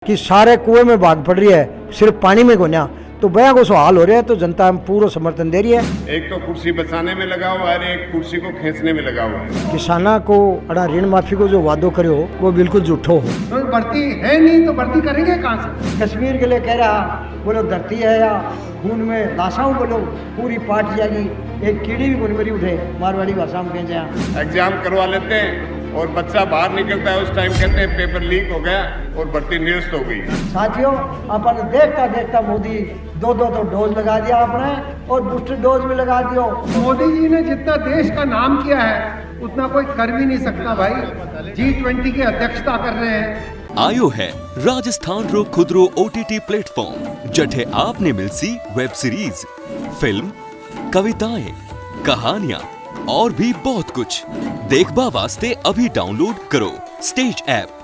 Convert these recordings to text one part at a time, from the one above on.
कि सारे कुएं में भाग पड़ रही है, सिर्फ पानी में गोन्या तो बया को सवाल हो रहा है। तो जनता हम पूरा समर्थन दे रही है। एक तो कुर्सी बचाने में लगा हुआ है, एक कुर्सी को खींचने में लगा हुआ है। किसाना को अड़ा ऋण माफी को जो वादो करो वो बिल्कुल झूठो हो। तो भर्ती है नहीं तो भर्ती करेंगे कहाँ से? कश्मीर के लिए कह रहा बोलो धरती है या खून में लाशाओं बोलो पूरी पाट जाएगी, एक कीड़ी भी बुनबरी उठे मारवाड़ी भाषा में कह। एग्जाम करवा लेते हैं और बच्चा बाहर निकलता है, उस टाइम कहते हैं पेपर लीक हो गया और भर्ती निरस्त हो गई। साथियों अपन देखता देखता मोदी दो डोज लगा दिया आपने और बूस्टर डोज भी लगा दियो। मोदी जी ने जितना देश का नाम किया है उतना कोई कर भी नहीं सकता भाई। G20 की अध्यक्षता कर रहे हैं। आयो है राजस्थान रो खुदरो OTT प्लेटफॉर्म जठे आपने मिलसी वेब सीरीज, फिल्म, कविताएं, कहानियां और भी बहुत कुछ देखबा वास्ते अभी डाउनलोड करो स्टेज ऐप।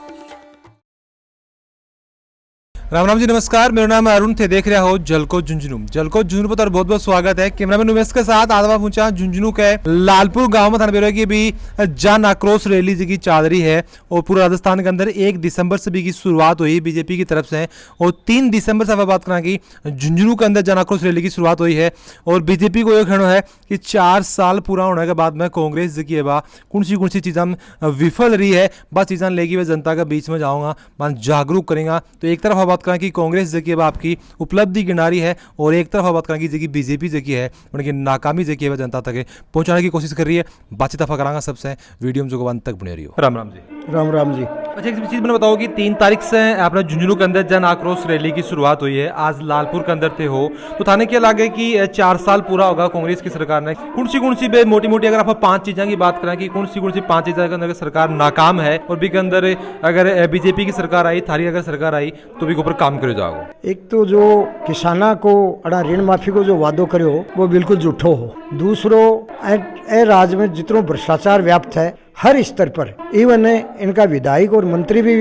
राम राम जी, नमस्कार। मेरा नाम है अरुण थे, देख रहे हो जलको झुंझुनू पर बहुत बहुत स्वागत है। कैमरामैन उमेश के साथ आदमा पहुंचा झुंझुनू के लालपुर गांव में थाने बेरो की भी जन आक्रोश रैली जी की चाल रही है और पूरे राजस्थान के अंदर 1 दिसंबर से भी की शुरुआत हुई बीजेपी की तरफ से और 3 दिसंबर से बात करना की झुंझुनू के अंदर जन आक्रोश रैली की शुरुआत हुई है। और बीजेपी को यह कहना है कि 4 साल पूरा होने के बाद में कांग्रेस जी की कौन सी चीज़ा विफल रही है, बस चीज़ा लेके वह जनता के बीच में जाऊंगा, मैं जागरूक करेंगे। तो एक तरफ बात करें कि कांग्रेस जी की आपकी उपलब्धि गिनारी है और एक तरफ बात करें कि बीजेपी जी की है उनकी नाकामी जी की जनता तक पहुंचाने की कोशिश कर रही है। बातचीत करांगा सबसे, वीडियो में जो अंत तक बने रही हो। राम राम जी। राम राम जी। अच्छा, एक चीज मैंने बताओ कि 3 तारीख से अपने झुंझुनू के अंदर जन आक्रोश रैली की शुरुआत हुई है। आज लालपुर के अंदर थे हो तो थाने क्या लगे कि 4 साल पूरा होगा कांग्रेस की सरकार ने कौन सी मोटी मोटी अगर आप 5 चीज़ों की बात करें कि कौन सी 5 चीज़ों के अंदर सरकार नाकाम है और भी के अंदर अगर बीजेपी की सरकार आई, थारी अगर सरकार आई तो भी ऊपर काम करे जाओ। एक तो जो किसाना को अड़ा ऋण माफी को जो वादो करो वो बिल्कुल झूठो हो। दूसरो राज्य में जितनो भ्रष्टाचार व्याप्त है हर स्तर पर, इवन इनका विधायक और मंत्री भी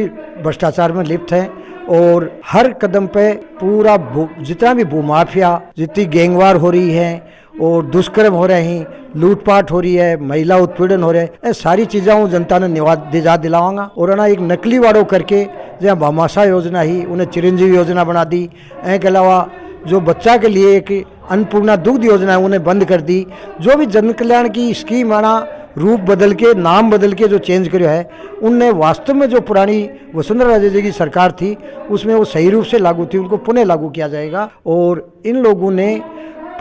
भ्रष्टाचार में लिप्त हैं और हर कदम पे पूरा जितना भी भूमाफिया, जितनी गैंगवार हो रही है और दुष्कर्म हो रहे हैं, लूटपाट हो रही है, महिला उत्पीड़न हो रहे हैं, ये सारी चीज़ें जनता ने निजात दिलावांगा। और ना एक नकली वाड़ो करके जहाँ भामाशा योजना ही उन्हें चिरंजीवी योजना बना दी। के अलावा जो बच्चा के लिए एक अन्नपूर्णा दुग्ध योजना है उन्हें बंद कर दी। जो भी जन कल्याण की स्कीम आना रूप बदल के, नाम बदल के जो चेंज करो है, उनने वास्तव में जो पुरानी वसुंधरा राजे जी की सरकार थी उसमें वो सही रूप से लागू थी, उनको पुनः लागू किया जाएगा। और इन लोगों ने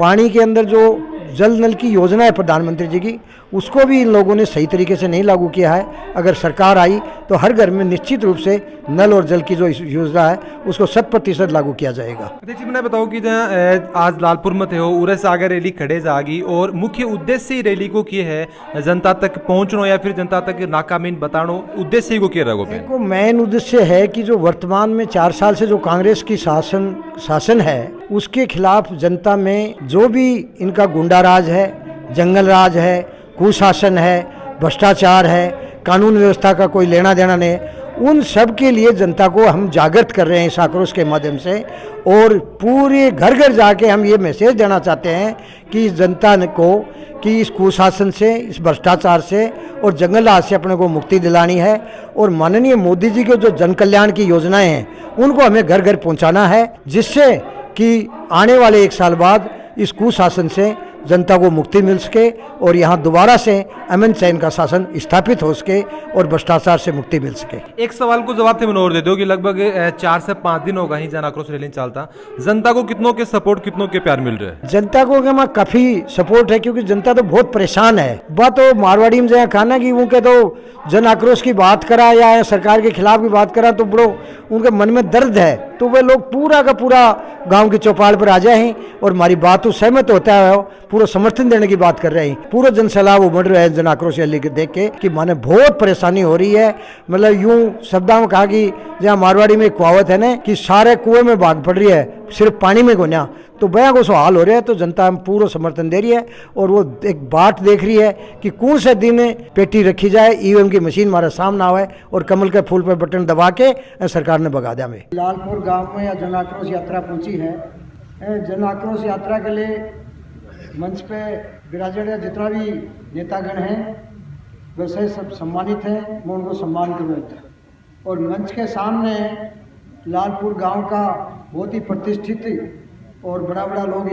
पानी के अंदर जो जल नल की योजना है प्रधानमंत्री जी की, उसको भी इन लोगों ने सही तरीके से नहीं लागू किया है। अगर सरकार आई तो हर घर में निश्चित रूप से नल और जल की जो योजना है उसको 100% लागू किया जाएगा। देखिए, मैंने बताऊँ कि आज लालपुर में थे हो उरे से आगे रैली खड़े जाएगी और मुख्य उद्देश्य रैली को किए है जनता तक पहुँचना या फिर जनता तक नाकामीन बताना, उद्देश्य को किया रहेगा। मेन उद्देश्य है कि जो वर्तमान में 4 साल से जो कांग्रेस की शासन है उसके खिलाफ जनता में जो भी इनका गुंडा राज है, जंगल राज है, कुशासन है, भ्रष्टाचार है, कानून व्यवस्था का कोई लेना देना नहीं, उन सब के लिए जनता को हम जागृत कर रहे हैं इस आक्रोश के माध्यम से। और पूरे घर घर जाके हम ये मैसेज देना चाहते हैं कि इस जनता को कि इस कुशासन से, इस भ्रष्टाचार से और जंगल राज से अपने को मुक्ति दिलानी है। और माननीय मोदी जी के जो जन कल्याण की योजनाएं हैं उनको हमें घर घर पहुंचाना है, जिससे कि आने वाले 1 साल बाद इस कुशासन से जनता को मुक्ति मिल सके और यहाँ दोबारा से अमन चैन का शासन स्थापित हो सके और भ्रष्टाचार से मुक्ति मिल सके। एक सवाल को जवाब थे मनोहर दे दो कि लगभग 4 से 5 दिन होगा ही जन आक्रोश रैली चलता, जनता को कितनों के सपोर्ट, कितनों के प्यार मिल रहे हैं? जनता को क्या काफी सपोर्ट है क्योंकि जनता तो बहुत परेशान है। बात तो मारवाड़ी में जहाँ खाना की वो के तो जन आक्रोश की बात करा या सरकार के खिलाफ की बात करा तो बड़ो उनके मन में दर्द है, तो वे लोग पूरा का पूरा गांव की चौपाल पर आ जाए हैं और हमारी बात सहमत होता है, पूरा समर्थन देने की बात कर रहे हैं। पूरा जन सैलाब उमड़ रहा है जन आक्रोश रैली के देख के कि माने बहुत परेशानी हो रही है। मतलब यूं शब्दों में कहा कि जहाँ मारवाड़ी में एक कहावत है ना कि सारे कुएं में भाग पड़ रही है, सिर्फ पानी में गोन्या तो बया को सवाल हो रहा है। तो जनता हम पूरा समर्थन दे रही है और वो एक बात देख रही है कि कौन से दिन पेटी रखी जाए, ईवीएम की मशीन हमारे सामने आवे और कमल के फूल पर बटन दबा के सरकार ने भगा दिया। हमें लालपुर गांव में जन आक्रोश यात्रा पहुंची है। जन आक्रोश यात्रा के लिए मंच पे विराजमान जितना भी नेतागण हैं वैसे सब सम्मानित हैं, मैं उनको सम्मान करूँगा। और मंच के सामने लालपुर गांव का बहुत ही प्रतिष्ठित और बड़ा बड़ा लोग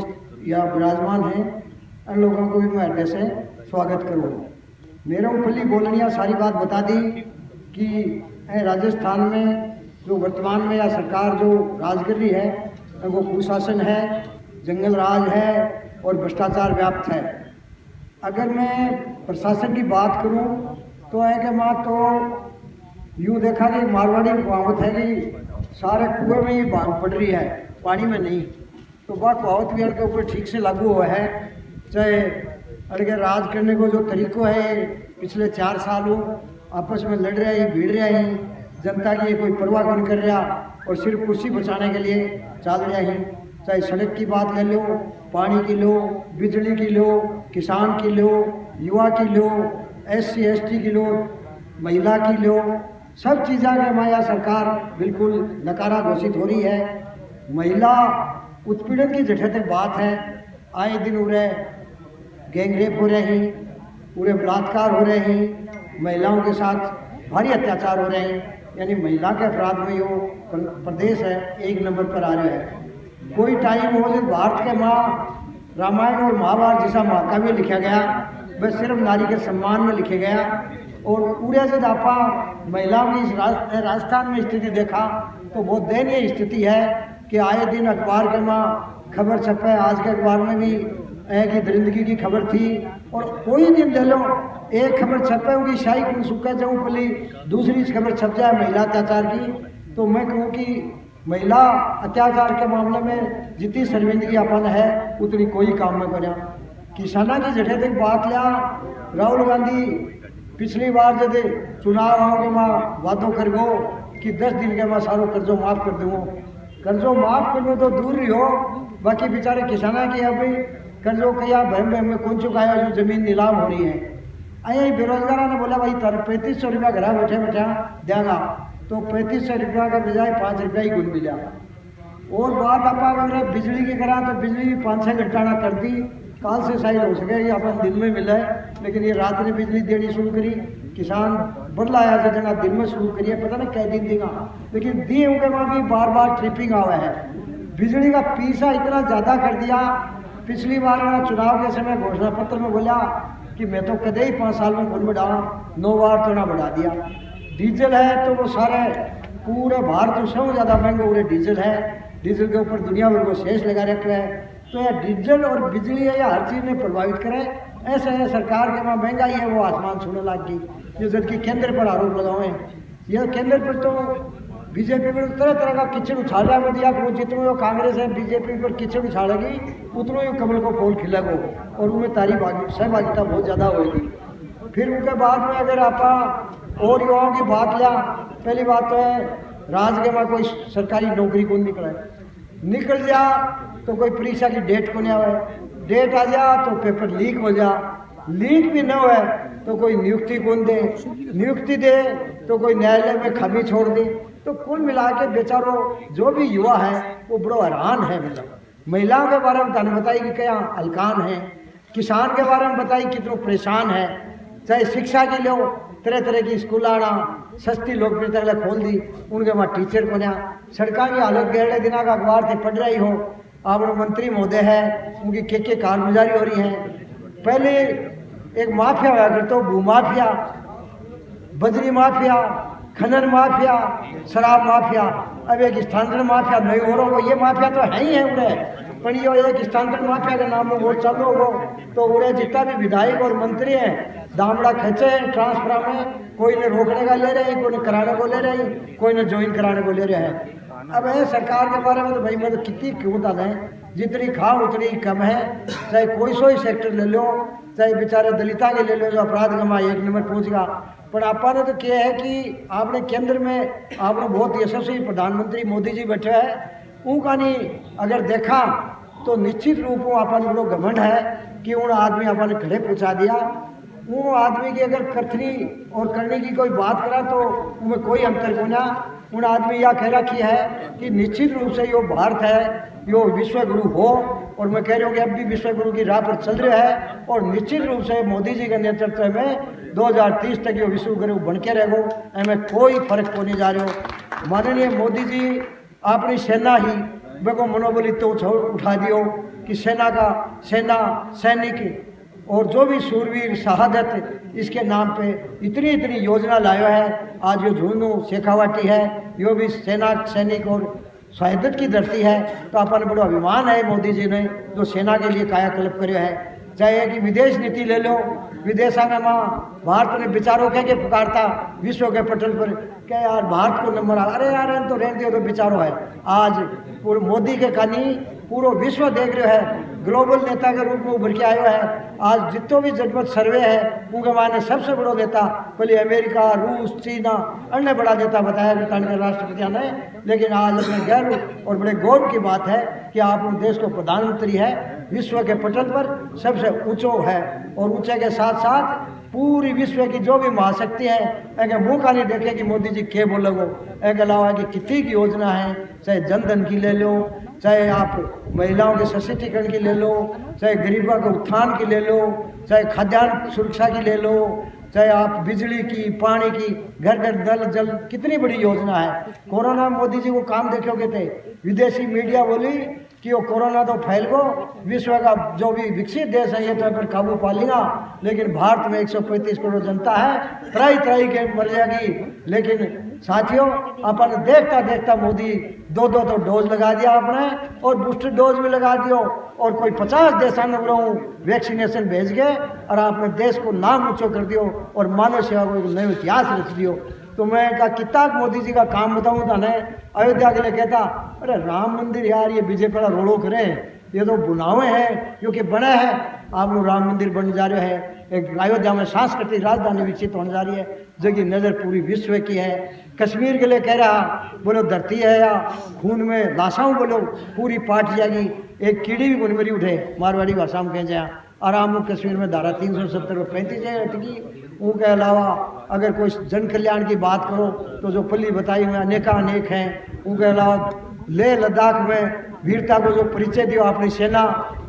यहाँ विराजमान हैं, उन लोगों को भी मैं हृदय से स्वागत करूँ। मेरुमपल्ली बोलनिया सारी बात बता दी कि राजस्थान में जो वर्तमान में या सरकार जो राज कर रही है वो कुशासन है, जंगल राज है और भ्रष्टाचार व्याप्त है। अगर मैं प्रशासन की बात करूं तो है कि माँ तो यूँ देखा कि मारवाड़ी कहावत है कि सारे कुएं में ही बांध पड़ रही है, पानी में नहीं। तो वह कहावत भी अड़के ऊपर ठीक से लागू हुआ है। चाहे अड़के राज करने को जो तरीक़ों है पिछले 4 सालों आपस में लड़ रहे हैं, भीड़ रहे हैं, जनता की कोई परवाह नहीं कर रहा और सिर्फ कुर्सी बचाने के लिए चल रहे हैं। चाहे सड़क की बात ले लो, पानी की लो, बिजली की लो, किसान की लो, युवा की लो, SC ST की लो, महिला की लो, सब चीज़ों के माया सरकार बिल्कुल नकारा घोषित हो रही है। महिला उत्पीड़न की जगह तक बात है, आए दिन उरे गैंगरेप हो रहे हैं, पूरे बलात्कार हो रहे हैं, महिलाओं के साथ भारी अत्याचार हो रहे हैं। यानी महिला के अपराध में यो प्रदेश है 1 नंबर पर आ रहा है। कोई टाइम हो जब भारत के माँ रामायण और महाभारत जैसा महाकाव्य लिखा गया, वह सिर्फ नारी के सम्मान में लिखे गया। और पूरे से आपा महिलाओं की इस राजस्थान में स्थिति देखा तो बहुत दयनीय स्थिति है कि आए दिन अखबार के माँ खबर छपे। आज के अखबार में भी की दरिंदगी की खबर थी और कोई दिन ले लो एक खबर छपे उनकी शाही कुल सुखा जाऊँ पली, दूसरी खबर छप जाए महिला अत्याचार की। तो मैं कहूँ कि महिला अत्याचार के मामले में जितनी शर्मिंदगी अपन है उतनी कोई काम में करें। किसाना की जगह तक बात लिया, राहुल गांधी पिछली बार जब चुनाव आओगे माँ वादों कर गो कि 10 दिन के मैं सारो कर्जों माफ़ कर दूँगा। कर्जों माफ़ करने तो दूर ही हो, बाकी बेचारे किसाना की अभी कर्जों का बहम में कौन चुकाया जो ज़मीन नीलाम हो रही है। अरे बेरोजगारों ने बोला भाई 3500 रुपया घर बैठे बैठा देगा, तो 3500 रुपया का बजाय 5 रुपया ही गुण मिला। और बात आप अगर बिजली की करा तो बिजली भी 5-6 घंटा ना कर दी, काल से शायद हो सके ये अपन दिन में मिला है, लेकिन ये रात ने बिजली देनी शुरू करी। किसान बदलाया जो जना दिन में शुरू करिए, पता नहीं कै दिन देगा, लेकिन दिए उनके वहाँ भी बार बार ट्रिपिंग आवा है। बिजली का पैसा इतना ज़्यादा कर दिया। पिछली बार चुनाव के समय घोषणा पत्र में बोला कि मैं तो कदे ही 5 साल में कौन बढ़ाऊँ, 9 बार तो ना बढ़ा दिया। डीजल है तो वो सारे पूरे भारत में सबसे ज़्यादा महंगा पूरे डीजल है। डीजल के ऊपर दुनिया भर को शेष लगा रखा है। तो यह डीजल और बिजली है या हर चीज़ में प्रभावित करे। ऐसे है सरकार के वहाँ महंगाई है वो आसमान छूने लग गई। ये जबकि केंद्र पर आरोप लगाए, यह केंद्र पर तो बीजेपी पर तरह तरह का किचड़ उछाल रहा है। दिया जितने वो कांग्रेस है बीजेपी पर किचड़ उछालेगी उतनों ही कमल को फूल खिलेगो और उनमें तारी सहभागिता बहुत ज़्यादा होगी। फिर उनके बाद में अगर आप और युवाओं की बात लिया, पहली बात तो है राज्य के में कोई सरकारी नौकरी कौन निकल जा तो कोई परीक्षा की डेट को नहीं आवे, डेट आ जा तो पेपर लीक हो जा, लीक भी न हो तो कोई नियुक्ति कौन दे, नियुक्ति दे तो कोई न्यायालय में खामी छोड़ दे। तो कुल मिला के बेचारों जो भी युवा है वो बड़ो हैरान है। मतलब महिलाओं के बारे में धन बताई कि क्या हलकान है, किसान के बारे में बताई कितना परेशान है। चाहे शिक्षा के लो तरह तरह की स्कूल आना सस्ती लोकप्रियता खोल दी, उनके वहाँ टीचर को ना सड़कों की हालत गहरे दिना का अखबार से पढ़ रही हो। आप मंत्री महोदय है उनकी के कारगुजारी हो रही है। पहले एक माफिया हुआ करता तो भू माफिया, बजरी माफिया, खनन माफिया, शराब माफिया, अब एक स्थानांतरण माफिया नहीं हो रहा हो। ये माफिया तो है ही है उड़े, पर ये एक स्थानांतरण माफिया के नाम में वोट चालू हो तो उड़े जितना भी विधायक और मंत्री हैं दामड़ा खींचे हैं ट्रांसफर में, कोई ने रोकने का ले रहे हैं, कोई ने कराने को ले रहे हैं, कोई ने ज्वाइन कराने को ले रहे हैं। अब है सरकार के बारे में तो भाई मैं तो कितनी क्यों डालें, जितनी खाओ उतनी कम है। चाहे कोई सो ही सेक्टर ले लो, चाहे बेचारे दलिता के ले लो जो अपराध गमा 1 नंबर पहुँच गया। पर आपा ने तो क्या है कि आपने केंद्र में आपने बहुत यशस्वी प्रधानमंत्री मोदी जी बैठे हैं, उनका नहीं अगर देखा तो निश्चित रूप में अपन बड़ो घमंड है कि उन आदमी अपन खड़े पहुँचा दिया। वो आदमी की अगर कथनी और करने की कोई बात करा तो उनमें कोई अंतर को ना। उन आदमी यह कह रखी है कि निश्चित रूप से यो भारत है यो विश्व गुरु हो, और मैं कह रहा हूँ कि अब भी विश्व गुरु की राह पर चल रहा है। और निश्चित रूप से मोदी जी के नेतृत्व में 2030 तक यो विश्व गुरु बन के रहेगो, हमें कोई फर्क को नहीं जा रहे हो। माननीय मोदी जी अपनी सेना ही बेगो मनोबल तो उठा दियो कि सेना सैनिक और जो भी सूरवीर शहादत इसके नाम पे इतनी योजना लाया है। आज यो झुंझुनू शेखावाटी है, यो भी सेना सैनिक और शहादत की धरती है। तो अपन बड़ो अभिमान है मोदी जी ने जो सेना के लिए कायाकल्प કર્યો है। चाहे कि विदेश नीति ले लो, विदेशांग में भारत ने विचारों के पुकारता विश्व के पटल पर क्या यार भारत को नंबर अरे यार तो रहने दियो तो विचारो है। आज पूरे मोदी के कहानी पूरा विश्व देख रहे है, ग्लोबल नेता के रूप में उभर के आयो है। आज जितो भी जनमत सर्वे है उनके माने सबसे बड़ो नेता पहले अमेरिका, रूस, चीना अन्य बड़ा नेता बताया गया राष्ट्रपति ने। लेकिन आज अपने गर्व और बड़े गौरव की बात है कि आप देश को प्रधानमंत्री है, विश्व के पटल पर सबसे ऊंचो है। और ऊंचे के साथ साथ पूरी विश्व की जो भी महाशक्ति है एक मुँह का नहीं देखे कि मोदी जी क्या बोलोगो। एक अलावा कि कितनी की योजना है, चाहे जनधन की ले लो, चाहे आप महिलाओं के सशक्तिकरण की ले लो, चाहे गरीबों के उत्थान की ले लो, चाहे खाद्यान्न सुरक्षा की ले लो, चाहे आप बिजली की, पानी की, घर घर नल जल, कितनी बड़ी योजना है। कोरोना में मोदी जी को काम देखोगे थे, विदेशी मीडिया बोली कि वो कोरोना तो फैल गो, विश्व का जो भी विकसित देश है ये तो पर काबू पा लेगा। लेकिन भारत में 135 करोड़ जनता है, त्राई के मर जाएगी। लेकिन साथियों अपन देखता देखता मोदी दो तो डोज लगा दिया आपने और बूस्टर डोज भी लगा दियो और कोई 50 देशांगों वैक्सीनेशन भेज गए और आपने देश को नाम ऊंचो कर दियो और मानव सेवा को एक नया इतिहास रच दियो। तो मैं कहा कितना मोदी जी का काम बताऊँ था ने अयोध्या के लिए कहता अरे राम मंदिर यार ये बीजेपी वाला रोड़ो करे, ये तो बुनावे हैं क्योंकि बना है। आप लोग राम मंदिर बन जा रहे हैं, एक अयोध्या में सांस्कृतिक राजधानी विकसित होने जा रही है जबकि नज़र पूरी विश्व की है। कश्मीर के लिए कह रहा बोलो धरती है या खून में लाशाओं बोलो पूरी पाट जाएगी, एक कीड़ी भी बुन मरी उठे मारवाड़ी भाषा में कह जाए। आराम कश्मीर में धारा 370 और 35 है अटकी। उनके अलावा अगर कोई जन कल्याण की बात करो तो जो पल्ली बताई हुई अनेक हैं। उनके अलावा लेह लद्दाख में वीरता को जो परिचय दियो अपनी सेना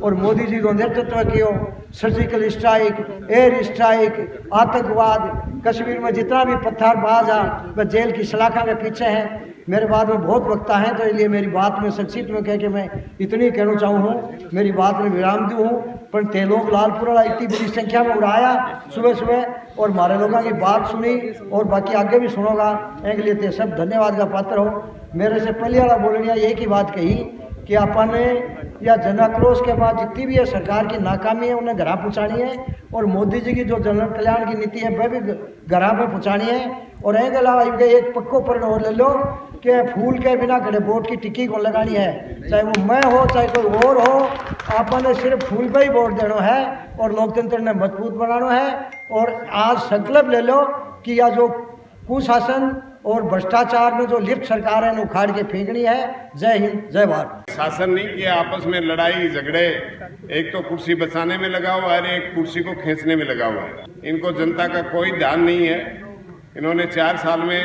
और मोदी जी को नेतृत्व कियो, सर्जिकल स्ट्राइक, एयर स्ट्राइक, आतंकवाद, कश्मीर में जितना भी पत्थरबाज है वह जेल की सलाखा के पीछे हैं। मेरे बाद में बहुत वक्ता हैं तो इसलिए मेरी बात में संक्षिप्त में कह के मैं इतनी कहना चाहूँ हूँ, मेरी बात में विराम दूँ हूँ। पर ते लोग लालपुरा इतनी बड़ी संख्या में उड़ाया सुबह और हमारे लोगों की बात सुनी और बाकी आगे भी सुनोगा, इसके लिए ते सब धन्यवाद का पात्र हो। मेरे से पहले वाला बोलने एक ही बात कही कि अपन ने या जन आक्रोश के बाद जितनी भी है सरकार की नाकामी है उन्हें घरा पहुँचानी है और मोदी जी की जो जन कल्याण की नीति है वह भी घरा पर पहुँचानी है। और एक अलावा इनके एक पक्को पर और ले लो कि फूल के बिना खड़े वोट की टिक्की को लगानी है, चाहे वो मैं हो चाहे कोई और हो, आपने ने सिर्फ फूल पे ही वोट देना है और लोकतंत्र ने मजबूत बनाना है। और आज संकल्प ले लो कि यह जो कुशासन और भ्रष्टाचार में जो लिप्त सरकार है उखाड़ के फेंकनी है। जय हिंद, जय भारत। शासन नहीं किया, आपस में लड़ाई झगड़े, एक तो कुर्सी बचाने में लगा हुआ है, एक कुर्सी को खींचने में लगा हुआ है। इनको जनता का कोई ध्यान नहीं है। इन्होंने 4 साल में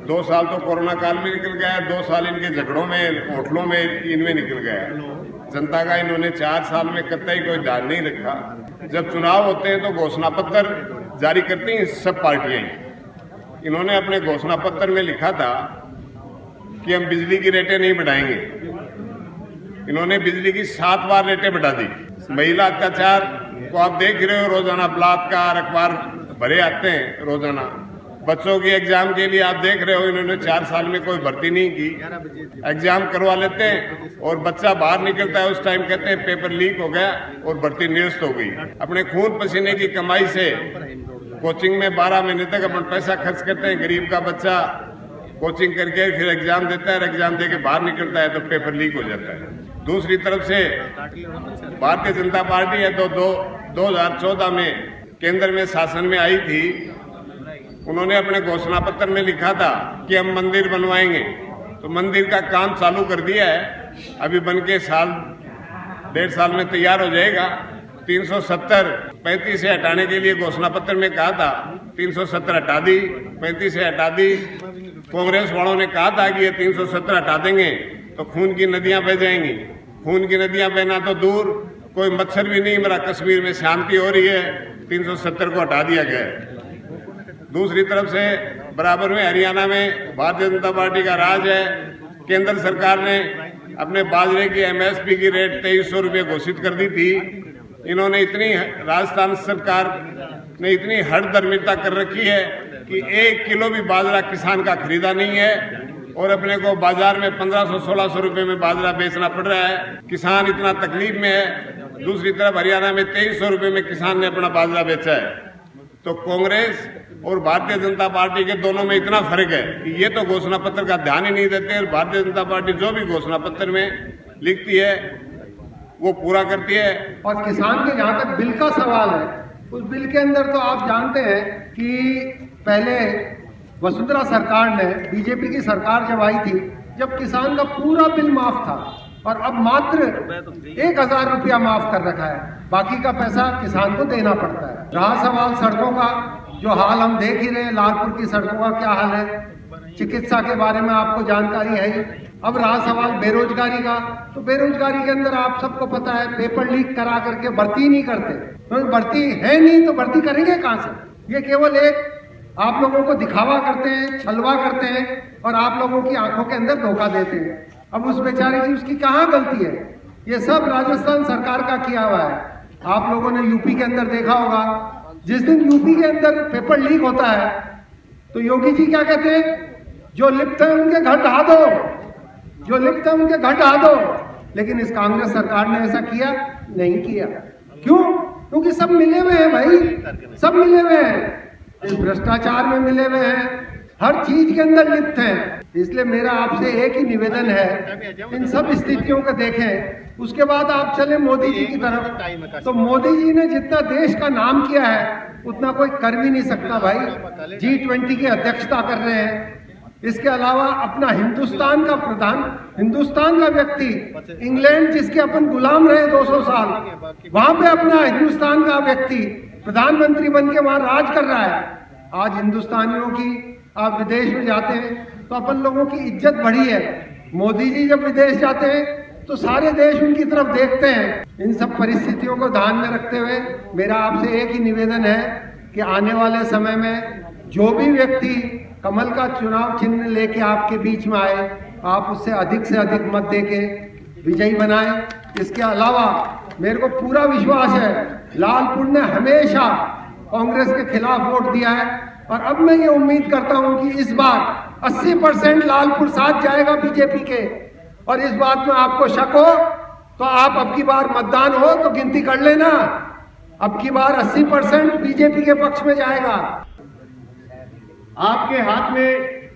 2 साल तो कोरोना काल में निकल गया, 2 साल इनके झगड़ों में होटलों में इनमें निकल गया। जनता का इन्होंने 4 साल में कतई कोई ध्यान नहीं रखा। जब चुनाव होते हैं तो घोषणा पत्र जारी करती हैं सब पार्टियां। इन्होंने अपने घोषणा पत्र में लिखा था कि हम बिजली की रेटें नहीं बढ़ाएंगे। इन्होंने बिजली की 7 बार रेटें बढ़ा दी। महिला अत्याचार को आप देख रहे हो, रोजाना बलात्कार अखबार भरे आते हैं रोजाना। बच्चों की एग्जाम के लिए आप देख रहे हो इन्होंने 4 साल में कोई भर्ती नहीं की। एग्जाम करवा लेते हैं और बच्चा बाहर निकलता है उस टाइम कहते हैं पेपर लीक हो गया और भर्ती निरस्त हो गई। अपने खून पसीने की कमाई से कोचिंग में 12 महीने तक अपन पैसा खर्च करते हैं। गरीब का बच्चा कोचिंग करके फिर एग्जाम देता है, एग्जाम दे के बाहर निकलता है तो पेपर लीक हो जाता है। दूसरी तरफ से भारतीय जनता पार्टी है तो 2014 में केंद्र में शासन में आई थी। उन्होंने अपने घोषणा पत्र में लिखा था कि हम मंदिर बनवाएंगे, तो मंदिर का काम चालू कर दिया है। अभी बन के 1.5 साल में तैयार हो जाएगा। 370 35 से हटाने के लिए घोषणा पत्र में कहा था, 370 हटा दी, 35 से हटा दी। कांग्रेस वालों ने कहा था कि ये 370 हटा देंगे तो खून की नदियां बह जाएंगी। खून की नदियां बहना तो दूर, कोई मच्छर भी नहीं मरा, कश्मीर में शांति हो रही है। 370 को हटा दिया गया है। दूसरी तरफ से बराबर में हरियाणा में भारतीय जनता पार्टी का राज है। केंद्र सरकार ने अपने बाजरे की एमएसपी की रेट 2300 रुपये घोषित कर दी थी। इन्होंने राजस्थान सरकार ने इतनी हठधर्मिता कर रखी है कि 1 किलो भी बाजरा किसान का खरीदा नहीं है और अपने को बाजार में 1500-1600 रुपये में बाजरा बेचना पड़ रहा है। किसान इतना तकलीफ में है। दूसरी तरफ हरियाणा में 2300 रुपये में किसान ने अपना बाजरा बेचा है। तो कांग्रेस और भारतीय जनता पार्टी के दोनों में इतना फर्क है कि ये तो घोषणा पत्र का ध्यान ही नहीं देते और भारतीय जनता पार्टी जो भी घोषणा पत्र में लिखती है वो पूरा करती है। और किसान के जहाँ तक बिल का सवाल है, उस बिल के अंदर तो आप जानते हैं कि पहले वसुंधरा सरकार ने, बीजेपी की सरकार जब आई थी, जब किसान का पूरा बिल माफ था और अब मात्र 1000 रुपया माफ कर रखा है, बाकी का पैसा किसान को देना पड़ता है। रहा सवाल सड़कों का, जो हाल हम देख ही रहे हैं, लालपुर की सड़कों का क्या हाल है, चिकित्सा के बारे में आपको जानकारी है ही। अब रहा सवाल बेरोजगारी का, तो बेरोजगारी के अंदर आप सबको पता है पेपर लीक करा करके भर्ती नहीं करते, तो भर्ती है नहीं तो भर्ती करेंगे कहाँ से। ये केवल एक आप लोगों को दिखावा करते हैं, छलवा करते हैं और आप लोगों की आंखों के अंदर धोखा देते हैं। अब उस बेचारे की उसकी कहाँ गलती है? ये सब राजस्थान सरकार का किया हुआ है। आप लोगों ने यूपी के अंदर देखा होगा, जिस दिन यूपी के अंदर पेपर लीक होता है तो योगी जी क्या कहते हैं, जो लिप्त है उनके घर ढहा दो, जो लिप्त है उनके घर ढहा दो। लेकिन इस कांग्रेस सरकार ने ऐसा किया नहीं किया। क्यों? क्योंकि सब मिले हुए हैं भाई, सब मिले हुए हैं, इस भ्रष्टाचार में मिले हुए हैं, हर चीज के अंदर लिप्त हैं। इसलिए मेरा आपसे एक ही निवेदन है, इन सब स्थितियों को देखें, उसके बाद आप चले मोदी जी की तरफ। तो मोदी जी ने जितना देश का नाम किया है उतना कोई कर भी नहीं सकता भाई। G20 की अध्यक्षता कर रहे हैं। इसके अलावा अपना हिंदुस्तान का व्यक्ति, इंग्लैंड जिसके अपन गुलाम रहे 200 साल, वहां पे अपना हिंदुस्तान का व्यक्ति प्रधानमंत्री बन के वहां राज कर रहा है। आज हिंदुस्तानियों की, आप विदेश में जाते हैं तो अपन लोगों की इज्जत बढ़ी है। मोदी जी जब विदेश जाते हैं तो सारे देश उनकी तरफ देखते हैं। इन सब परिस्थितियों को ध्यान में रखते हुए मेरा आपसे एक ही निवेदन है कि आने वाले समय में जो भी व्यक्ति कमल का चुनाव चिन्ह लेके आपके बीच में आए, आप उससे अधिक मत देके विजयी बनाएं। इसके अलावा मेरे को पूरा विश्वास है, लालपुर ने हमेशा कांग्रेस के खिलाफ वोट दिया है और अब मैं ये उम्मीद करता हूं कि इस बार 80% लालपुर साथ जाएगा बीजेपी के। और इस बात में आपको शक हो तो आप अब की बार मतदान हो तो गिनती कर लेना, अब की बार 80% बीजेपी के पक्ष में जाएगा। आपके हाथ में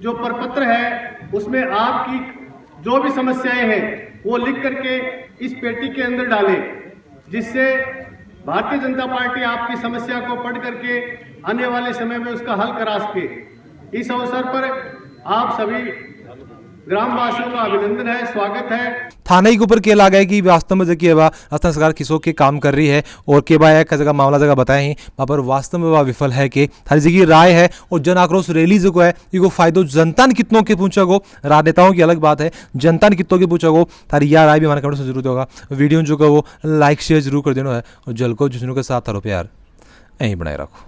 जो प्रपत्र है उसमें आपकी जो भी समस्याएं हैं वो लिख करके इस पेटी के अंदर डालें, जिससे भारतीय जनता पार्टी आपकी समस्या को पढ़ करके आने वाले समय में उसका हल करा सके। इस अवसर पर आप सभी ग्रामवासियों का अभिनंदन है, स्वागत है। थाने के ऊपर केला गया कि वास्तव में देखिए असम सरकार किसों के काम कर रही है और के बाया का जगह मामला जगह बताए ही वहाँ पर वास्तव में वह विफल है कि थारी जगह राय है और जन आक्रोश रैली जो है ये फायदो जनता ने कितनों के पूछा गो, राजनेताओं की अलग बात है, जनता ने कितनों के पूछा गो। थारी यह राय भी हमारे कमेंट में जरूर होगा। वीडियो जो है वो लाइक शेयर जरूर कर देना है और जल को जुझनों के साथ थारो प्यार यहीं बनाए रखो।